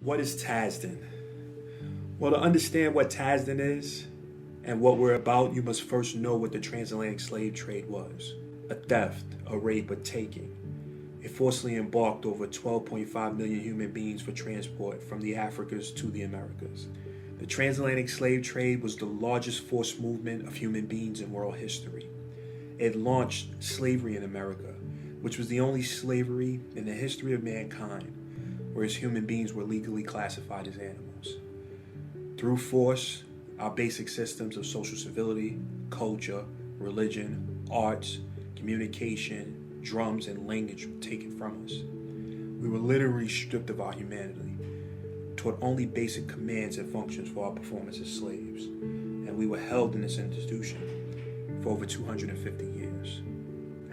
What is Tasdn? Well, to understand what Tasdn is and what we're about, you must first know what the transatlantic slave trade was. A theft, a rape, a taking. It forcibly embarked over 12.5 million human beings for transport from the Africas to the Americas. The transatlantic slave trade was the largest forced movement of human beings in world history. It launched slavery in America, which was the only slavery in the history of mankind, whereas human beings were legally classified as animals. Through force, our basic systems of social civility, culture, religion, arts, communication, drums, and language were taken from us. We were literally stripped of our humanity, taught only basic commands and functions for our performance as slaves, and we were held in this institution for over 250 years.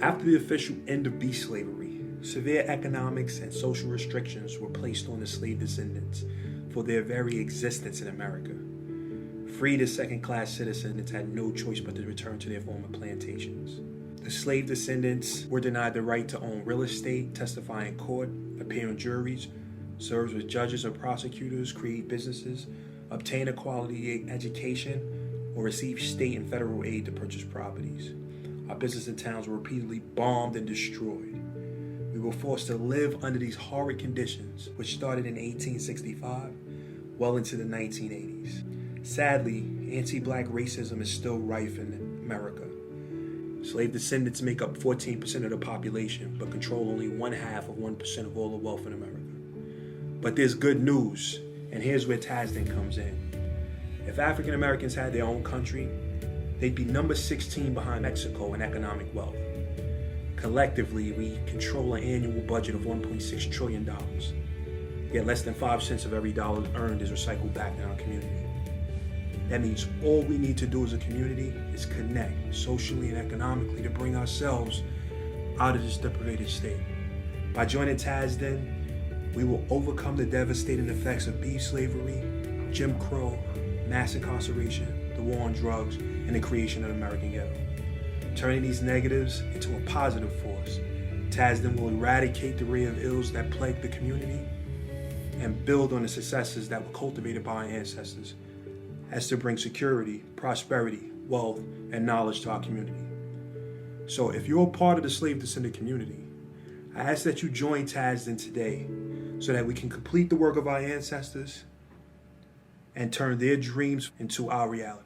After the official end of beast slavery, severe economics and social restrictions were placed on the slave descendants for their very existence in America. Freed as second-class citizens had no choice but to return to their former plantations. The slave descendants were denied the right to own real estate, testify in court, appear on juries, serve as judges or prosecutors, create businesses, obtain a quality education, or receive state and federal aid to purchase properties. Our business and towns were repeatedly bombed and destroyed. We were forced to live under these horrid conditions, which started in 1865, well into the 1980s. Sadly, anti-black racism is still rife in America. Slave descendants make up 14% of the population, but control only 1/2 of all the wealth in America. But there's good news, and here's where Tasdn comes in. If African Americans had their own country, they'd be number 16 behind Mexico in economic wealth. Collectively, we control an annual budget of $1.6 trillion. Yet less than 5 cents of every dollar earned is recycled back in our community. That means all we need to do as a community is connect socially and economically to bring ourselves out of this deprived state. By joining Tasdn, we will overcome the devastating effects of beef slavery, Jim Crow, mass incarceration, the war on drugs, and the creation of the American ghetto. Turning these negatives into a positive force, Tasdn will eradicate the array of ills that plague the community and build on the successes that were cultivated by our ancestors as to bring security, prosperity, wealth, and knowledge to our community. So if you're a part of the slave descendant community, I ask that you join Tasdn today so that we can complete the work of our ancestors and turn their dreams into our reality.